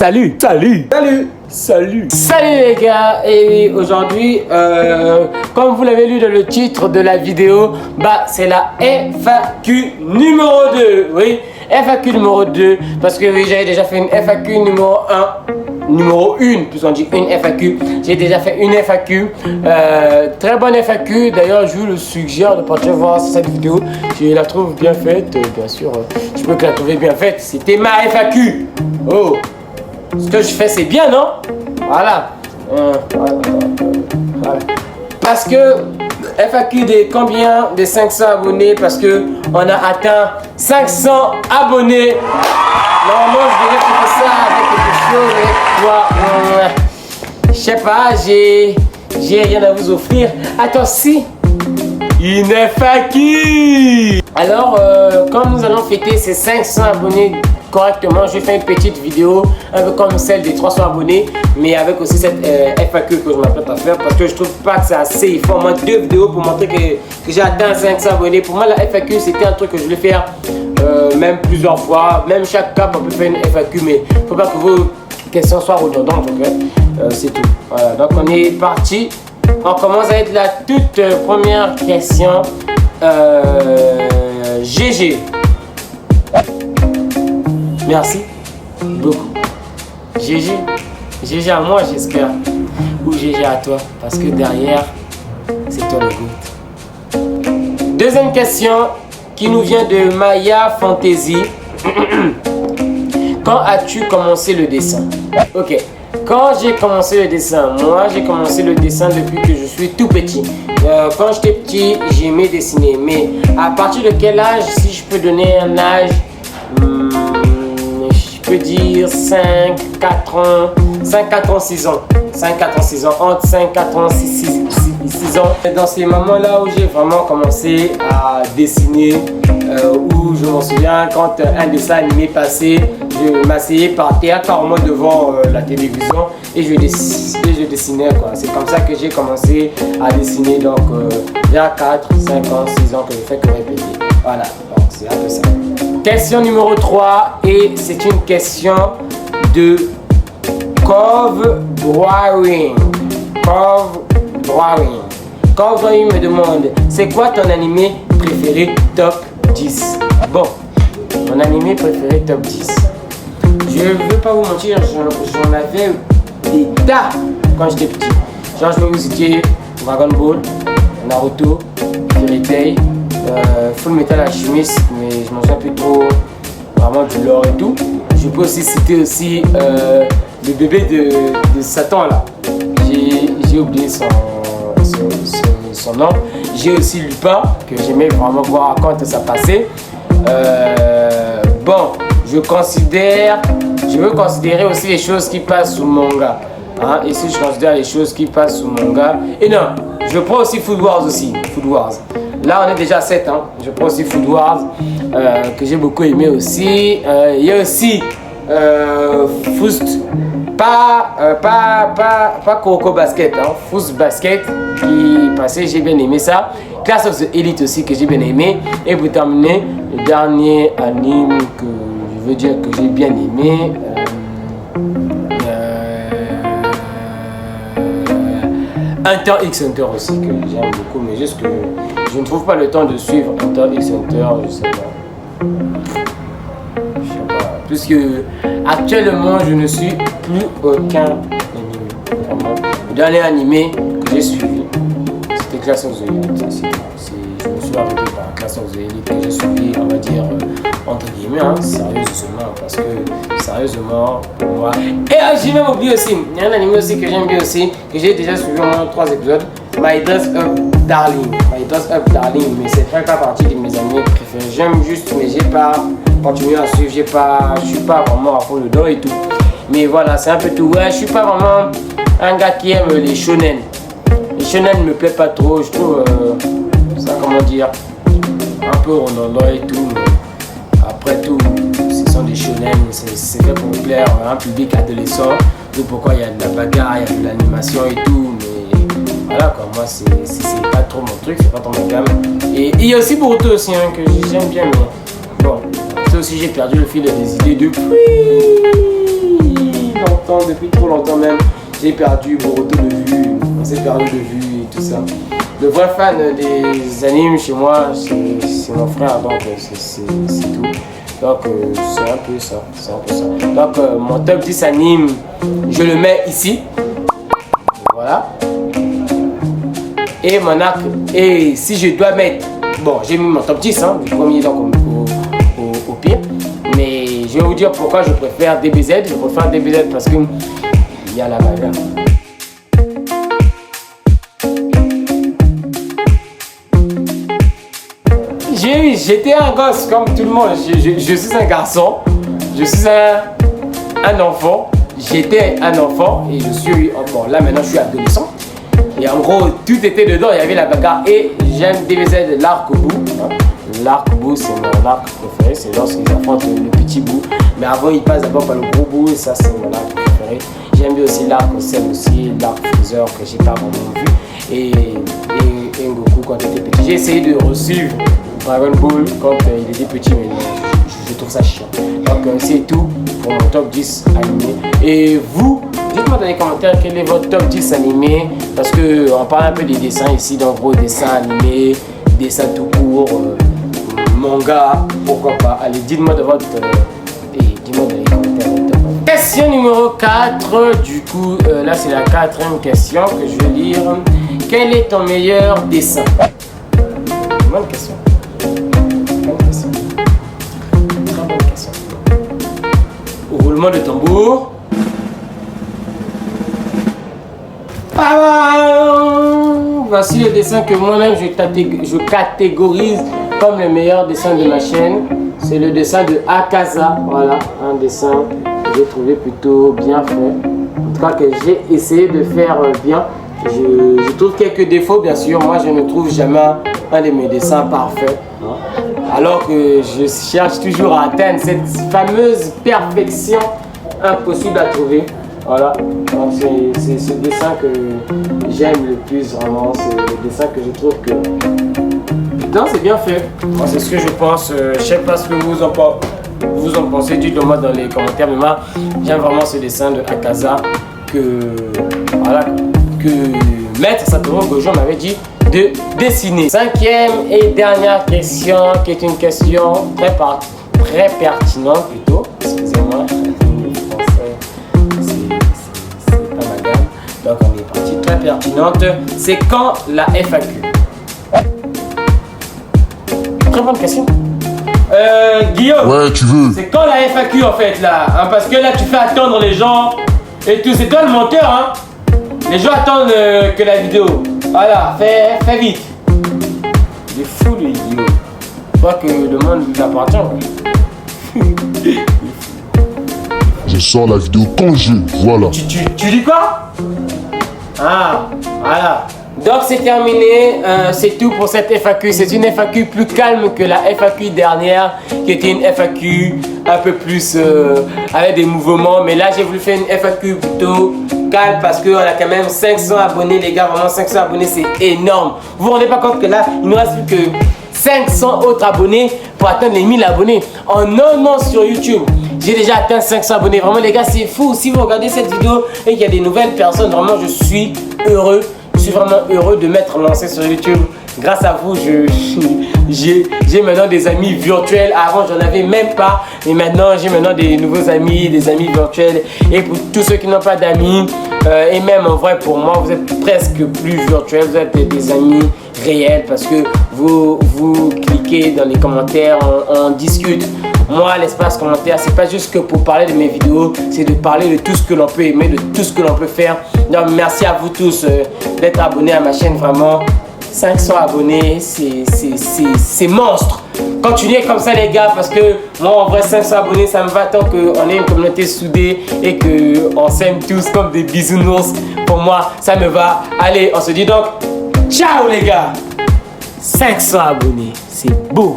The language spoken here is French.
Salut, salut, salut, salut. Salut les gars, et oui, aujourd'hui, comme vous l'avez lu dans le titre de la vidéo, c'est la FAQ numéro 2. Oui, FAQ numéro 2, parce que oui, j'avais déjà fait une FAQ numéro 1, numéro 1, puisqu'on dit une FAQ. J'ai déjà fait une FAQ, très bonne FAQ. D'ailleurs, je vous le suggère de partir voir cette vidéo. Je la trouve bien faite, bien sûr. Je peux que la trouver bien faite. C'était ma FAQ. Oh, ce que je fais, c'est bien, non? Voilà. Voilà. Parce que FAQ de combien de 500 abonnés? Parce que on a atteint 500 abonnés. Normalement, je devrais faire ça avec quelque chose. Mais je sais pas, j'ai rien à vous offrir. Attends, si. Une FAQ. Alors, comme nous allons fêter ces 500 abonnés correctement, je vais faire une petite vidéo un peu comme celle des 300 abonnés, mais avec aussi cette FAQ que je m'apprête à faire, parce que je trouve pas que c'est assez. Il faut au moins 2 vidéos pour montrer que j'ai atteint 500 abonnés. Pour moi, la FAQ, c'était un truc que je voulais faire même plusieurs fois. Même chaque cap, on peut faire une FAQ, mais il ne faut pas que vos questions soient redondantes. Okay? C'est tout. Voilà, donc on est parti. On commence avec la toute première question. GG. Merci beaucoup. GG. GG à moi, j'espère. Ou GG à toi. Parce que derrière, c'est toi le goût. Deuxième question qui nous vient de Maya Fantasy. Quand as-tu commencé le dessin? Ok. Quand j'ai commencé le dessin, moi j'ai commencé le dessin depuis que je suis tout petit. Quand j'étais petit, j'aimais dessiner. Mais à partir de quel âge, si je peux donner un âge, je peux dire 5, 4 ans, 5, 4 ans, 6 ans. 5, 4 ans, 6 ans, entre 5, 4 ans, 6 ans. Dans ces moments-là où j'ai vraiment commencé à dessiner, où je m'en souviens quand un dessin animé passait, je m'asseyais par terre, carrément devant la télévision et je dessinais quoi. C'est comme ça que j'ai commencé à dessiner, donc il y a 4, 5 ans, 6 ans que je fais que répéter. Voilà, donc c'est un peu ça. Question numéro 3 et c'est une question de Cove Drawing. Cove Drawing me demande, c'est quoi ton animé préféré top 10? Bon, mon animé préféré top 10. Je ne veux pas vous mentir, j'en avais des tas quand j'étais petit. Genre, je vais vous citer Dragon Ball, Naruto, Fairy Tail, Full Metal Alchemist, mais je m'en souviens plus trop vraiment du lore et tout. Je peux aussi citer aussi le bébé de Satan là. J'ai oublié son nom. J'ai aussi Lupin que j'aimais vraiment voir quand ça passait. Bon, je veux considérer aussi les choses qui passent sous manga. Hein? Et si je considère les choses qui passent sous manga, et non, je prends aussi Food Wars aussi. Food Wars. Là, on est déjà à 7. Hein? Je prends aussi Food Wars que j'ai beaucoup aimé aussi. Il y a aussi Fust. Pas Coco Basket, hein? Fust Basket qui passait, j'ai bien aimé ça. Class of the Elite aussi que j'ai bien aimé. Et pour terminer, le dernier anime que je veux dire que j'ai bien aimé. Hunter x Hunter aussi que j'aime beaucoup, mais juste que je ne trouve pas le temps de suivre Hunter x Hunter, je sais pas. Puisque actuellement je ne suis plus aucun animé. Vraiment. Le dernier animé que j'ai suivi, c'était Class of the Elite. Je me suis arrêté par Class of the Elite que j'ai suivi, on va dire, entre guillemets, hein, sérieusement, parce que sérieusement, pour moi. Et j'ai même oublié aussi, il y a un animé aussi que j'aime bien aussi, que j'ai déjà suivi au moins 3 épisodes, My Dress Up Darling. My Dress Up Darling, mais c'est pas partie de mes animés préférés. J'aime juste, mais j'ai pas continué à suivre, je suis pas vraiment à fond dedans et tout. Mais voilà, c'est un peu tout. Ouais, je suis pas vraiment un gars qui aime les shonen. Les shonen ne me plaît pas trop, je trouve ça, comment dire, un peu redondant et tout. Mais après tout, ce sont des shonen, c'est fait pour plaire à un public adolescent. Donc pourquoi il y a de la bagarre, il y a de l'animation et tout. Mais voilà quoi, moi c'est pas trop mon truc, c'est pas trop ma gamme. Et il y a aussi Boruto aussi hein, que j'aime bien, mais bon, ça aussi j'ai perdu le fil des idées depuis. depuis trop longtemps même. J'ai perdu Boruto de vue, on s'est perdu de vue et tout ça. Le vrai fan des animes chez moi, c'est mon frère, donc c'est tout. Donc c'est un peu ça, Donc mon top 10 anime, je le mets ici. Voilà. Et mon arc, et si je dois mettre, bon j'ai mis mon top 10, hein, du premier donc au pire. Mais je vais vous dire pourquoi je préfère DBZ. Je préfère DBZ parce que il y a la bagarre. J'étais un gosse comme tout le monde. Je suis un garçon. Je suis un enfant. J'étais un enfant et je suis. Bon, là maintenant je suis adolescent. Et en gros, tout était dedans. Il y avait la bagarre. Et j'aime DBZ l'arc au bout. Hein. L'arc au bout, c'est mon arc préféré. C'est lorsqu'ils affrontent le petit bout. Mais avant, ils passent d'abord par le gros bout. Et ça, c'est mon arc préféré. J'aime bien aussi l'arc Cell aussi. L'arc Freezer que j'ai pas vraiment vu. Et Goku quand il était petit. J'ai essayé de suivre Dragon Ball quand il était petit, mais je trouve ça chiant. Donc c'est tout pour mon top 10 animé. Et vous, dites-moi dans les commentaires quel est votre top 10 animé. Parce qu'on parle un peu des dessins ici, donc gros dessins animés, dessins tout court, manga, pourquoi pas. Allez, dites-moi de votre... dites-moi dans les commentaires. Question numéro 4, du coup, là c'est la 4e question que je vais lire. Quel est ton meilleur dessin? Bonne question. Roulement de tambour. Voici le dessin que moi-même je catégorise comme le meilleur dessin de ma chaîne. C'est le dessin de Akaza. Voilà, un dessin que j'ai trouvé plutôt bien fait. En tout cas que j'ai essayé de faire bien. Je trouve quelques défauts, bien sûr. Moi, je ne trouve jamais un de mes dessins parfaits. Alors que je cherche toujours à atteindre cette fameuse perfection impossible à trouver. Voilà, donc c'est ce dessin que j'aime le plus vraiment, c'est le dessin que je trouve que... Non, c'est bien fait. Moi, c'est ce que je pense, je sais pas ce que vous en pensez, dites-le-moi dans les commentaires, mais moi j'aime vraiment ce dessin de Akaza voilà, que Maître Satoru Gojo m'avait dit de dessiner. 5e et dernière question, qui est une question très pertinente plutôt. Excusez-moi, le français, c'est pas ma gamme. Donc on est parti, très pertinente. C'est quand la FAQ? Très bonne question. Guillaume, ouais, tu veux. C'est quand la FAQ en fait là, hein, parce que là tu fais attendre les gens et tout, c'est toi le monteur, hein. Les gens attendent que la vidéo. Voilà, fais vite. Il est fou le Guillaume. Je crois que le monde lui appartient. Je sors la vidéo quand je veux, voilà. Tu dis quoi? Ah, voilà. Donc c'est terminé, c'est tout pour cette FAQ. C'est une FAQ plus calme que la FAQ dernière, qui était une FAQ un peu plus avec des mouvements. Mais là j'ai voulu faire une FAQ plutôt calme parce qu'on a quand même 500 abonnés les gars. Vraiment 500 abonnés, c'est énorme. Vous vous rendez pas compte que là il ne reste plus que 500 autres abonnés pour atteindre les 1000 abonnés en un an sur YouTube. J'ai déjà atteint 500 abonnés. Vraiment les gars, c'est fou. Si vous regardez cette vidéo et qu'il y a des nouvelles personnes, vraiment je suis heureux. Je suis vraiment heureux de m'être lancé sur YouTube. Grâce à vous, j'ai maintenant des amis virtuels. Avant, j'en avais même pas. Et maintenant, j'ai maintenant des nouveaux amis, des amis virtuels. Et pour tous ceux qui n'ont pas d'amis, et même en vrai pour moi, vous êtes presque plus virtuels. Vous êtes des amis réels parce que vous cliquez dans les commentaires, on discute. Moi, l'espace commentaire, c'est pas juste que pour parler de mes vidéos, c'est de parler de tout ce que l'on peut aimer, de tout ce que l'on peut faire. Donc, merci à vous tous d'être abonnés à ma chaîne, vraiment. 500 abonnés, c'est monstre. Continuez comme ça les gars, parce que moi en vrai 500 abonnés ça me va tant qu'on est une communauté soudée et qu'on s'aime tous comme des bisounours. Pour moi ça me va. Allez, on se dit donc ciao les gars. 500 abonnés, c'est beau.